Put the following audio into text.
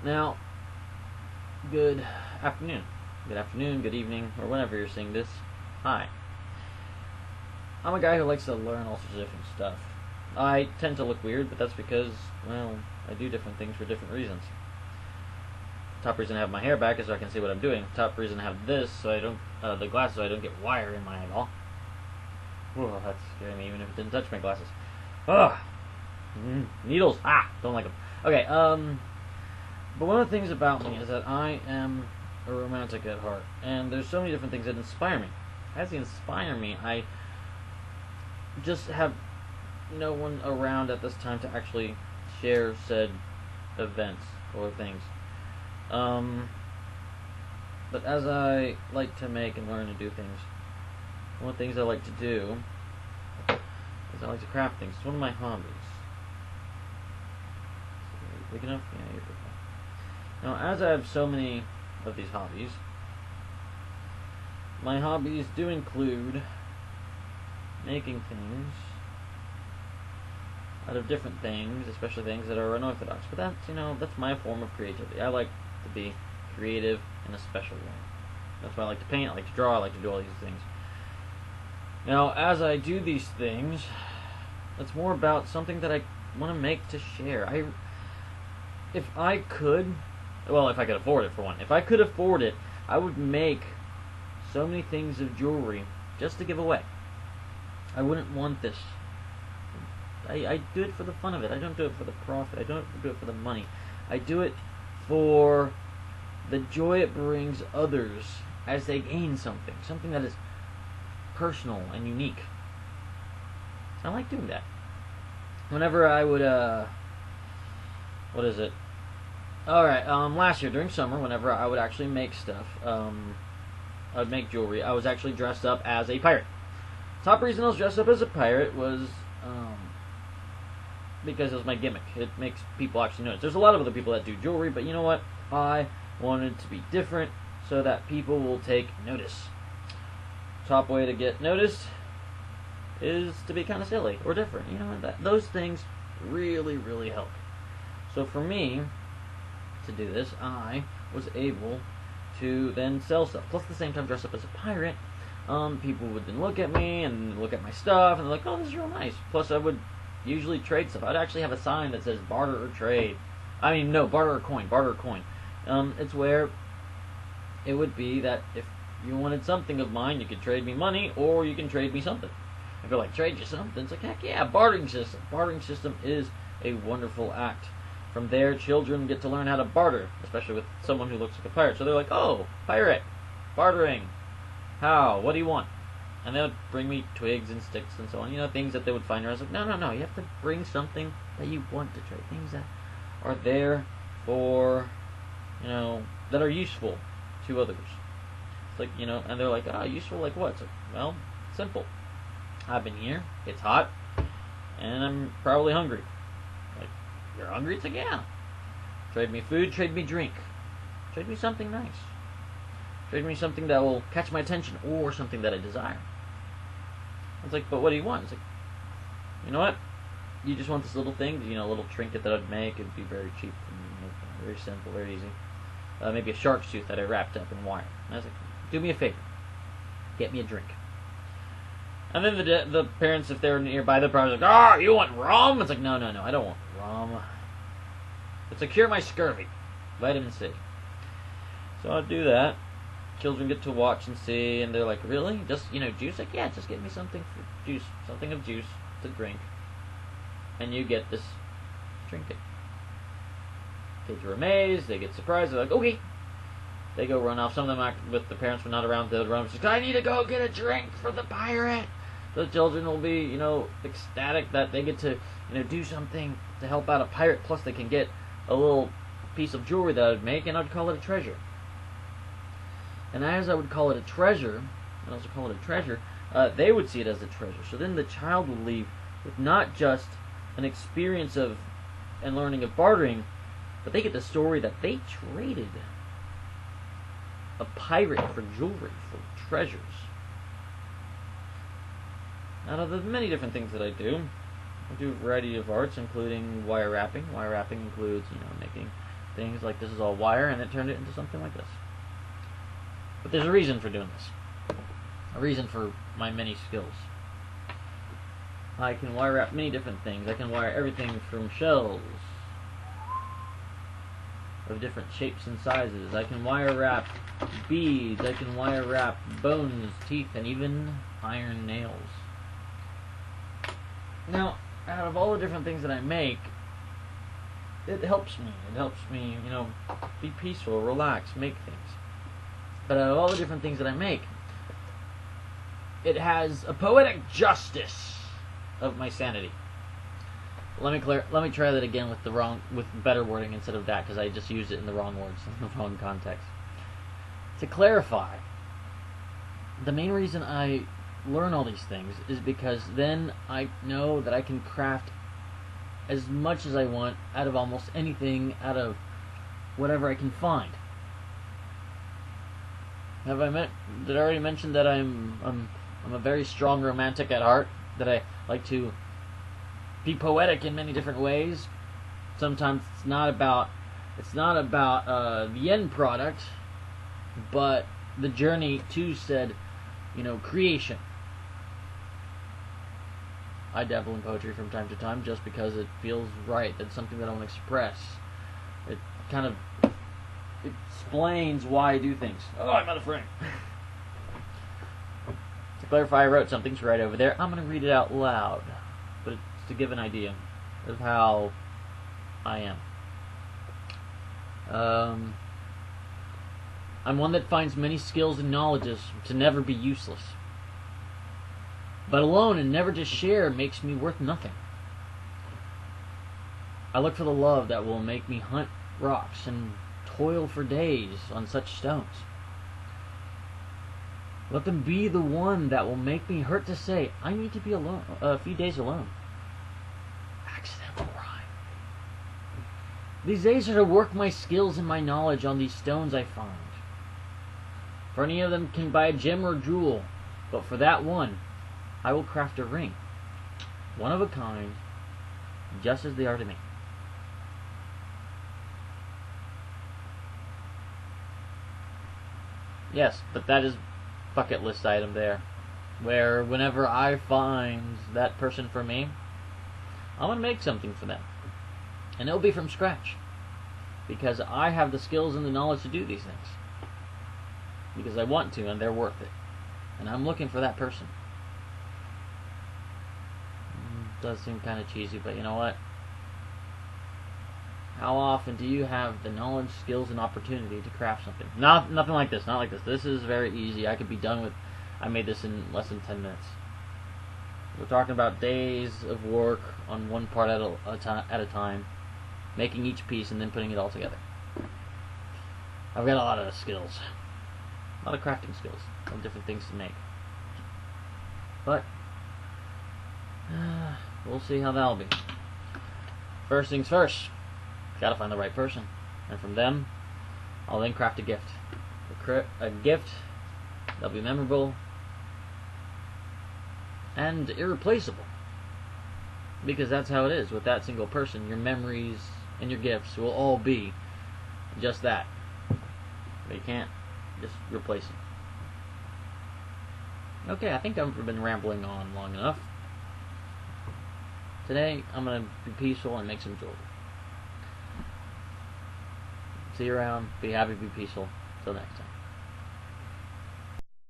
Now, good afternoon. Good afternoon, good evening, or whenever you're seeing this. Hi. I'm a guy who likes to learn all sorts of different stuff. I tend to look weird, but that's because, well, I do different things for different reasons. Top reason I have my hair back is so I can see what I'm doing. Top reason I have this, so I don't, the glasses, so I don't get wire in my eyeball. Whoa, that's scaring me, even if it didn't touch my glasses. Ugh! Needles! Ah! Don't like them. Okay, but one of the things about me is that I am a romantic at heart, and there's so many different things that inspire me. As they inspire me, I just have no one around at this time to actually share said events or things. But as I like to make and learn and do things, one of the things I like to do is I like to craft things. It's one of my hobbies. Big enough? Yeah, you're big enough. Now, as I have so many of these hobbies, my hobbies do include making things out of different things, especially things that are unorthodox. But that's my form of creativity. I like to be creative in a special way. That's why I like to paint, I like to draw, I like to do all these things. Now, as I do these things, it's more about something that I want to make to share. If I could afford it, for one. If I could afford it, I would make so many things of jewelry just to give away. I wouldn't want this. I do it for the fun of it. I don't do it for the profit. I don't do it for the money. I do it for the joy it brings others as they gain something that is personal and unique. I like doing that. Whenever I would, what is it? Alright, last year during summer, whenever I would actually make stuff, I would make jewelry, I was actually dressed up as a pirate. Top reason I was dressed up as a pirate was, because it was my gimmick. It makes people actually notice. There's a lot of other people that do jewelry, but you know what? I wanted to be different so that people will take notice. Top way to get noticed is to be kind of silly or different. You know, those things really, really help. So for me to do this, I was able to then sell stuff. Plus, at the same time, dress up as a pirate. People would then look at me and look at my stuff, and they're like, "Oh, this is real nice." Plus, I would usually trade stuff. I'd actually have a sign that says "barter or trade." I mean, no, barter or coin. Barter or coin. It's where it would be that if you wanted something of mine, you could trade me money, or you can trade me something. If you're like, trade you something, it's like, heck yeah, bartering system. Bartering system is a wonderful act. From there, children get to learn how to barter, especially with someone who looks like a pirate. So they're like, "Oh, pirate, bartering. How? What do you want?" And they would bring me twigs and sticks and so on. You know, things that they would find. I was like, no. You have to bring something that you want to trade. Things that are there for, that are useful to others. It's like, and they're like, "Oh, useful like what?" It's like, well, simple. I've been here. It's hot, and I'm probably hungry. Like, you're hungry? It's like, yeah. Trade me food, trade me drink. Trade me something nice. Trade me something that will catch my attention or something that I desire. It's like, but what do you want? It's like, you know what? You just want this little thing, a little trinket that I'd make. It'd be very cheap and very simple, very easy. Maybe a shark's tooth that I wrapped up in wire. And I was like, do me a favor. Get me a drink. And then the parents, if they're nearby, they're probably like, "Oh, you want rum?" It's like, no, I don't want rum. It's to cure my scurvy. Vitamin C. So I'd do that. Children get to watch and see, and they're like, "Really? Just, juice?" Like, yeah, just get me something for juice. Something of juice to drink. And you get this trinket. Kids are amazed. They get surprised. They're like, "Okay." They go run off. Some of them, with the parents were not around, they'll run. Just, "I need to go get a drink for the pirate." The children will be, ecstatic that they get to, do something to help out a pirate. Plus, they can get a little piece of jewelry that I'd make, and I'd call it a treasure. And as I would call it a treasure, they would see it as a treasure. So then the child would leave with not just an experience of and learning of bartering, but they get the story that they traded a pirate for jewelry, for treasures. Out of the many different things that I do a variety of arts, including wire wrapping. Wire wrapping includes, making things like this is all wire, and it turned it into something like this. But there's a reason for doing this. A reason for my many skills. I can wire wrap many different things. I can wire everything from shells of different shapes and sizes. I can wire wrap beads. I can wire wrap bones, teeth, and even iron nails. Now, out of all the different things that I make, it helps me. It helps me, be peaceful, relax, make things. But out of all the different things that I make, it has a poetic justice of my sanity. Let me try that again with better wording instead of that, because I just used it in the wrong words, in the wrong context. To clarify, the main reason I learn all these things is because then I know that I can craft as much as I want out of almost anything, out of whatever I can find. Did I already mention that I'm a very strong romantic at heart? That I like to be poetic in many different ways. Sometimes it's not about the end product, but the journey to said, creation. I dabble in poetry from time to time just because it feels right. It's something that I want to express. It kind of explains why I do things. Oh, I'm out of frame. To clarify, I wrote something right over there. I'm going to read it out loud, but it's to give an idea of how I am. I'm one that finds many skills and knowledges to never be useless. But alone and never to share makes me worth nothing. I look for the love that will make me hunt rocks and toil for days on such stones. Let them be the one that will make me hurt to say, I need to be alone, a few days alone. Accidental rhyme. These days are to work my skills and my knowledge on these stones I find. For any of them can buy a gem or jewel, but for that one, I will craft a ring, one of a kind, just as they are to me. Yes, but that is bucket list item there, where whenever I find that person for me, I'm going to make something for them. And it'll be from scratch, because I have the skills and the knowledge to do these things. Because I want to, and they're worth it. And I'm looking for that person. Does seem kind of cheesy, but you know what? How often do you have the knowledge, skills, and opportunity to craft something? Nothing like this. Not like this. This is very easy. I could be done with. I made this in less than 10 minutes. We're talking about days of work on one part at a time, making each piece and then putting it all together. I've got a lot of skills, a lot of crafting skills, and different things to make. But we'll see how that'll be. First things first, gotta find the right person, and from them, I'll then craft a gift. A gift that'll be memorable and irreplaceable. Because that's how it is with that single person. Your memories and your gifts will all be just that. But you can't just replace them. Okay, I think I've been rambling on long enough. Today, I'm going to be peaceful and make some jewelry. See you around. Be happy, be peaceful. Till next time.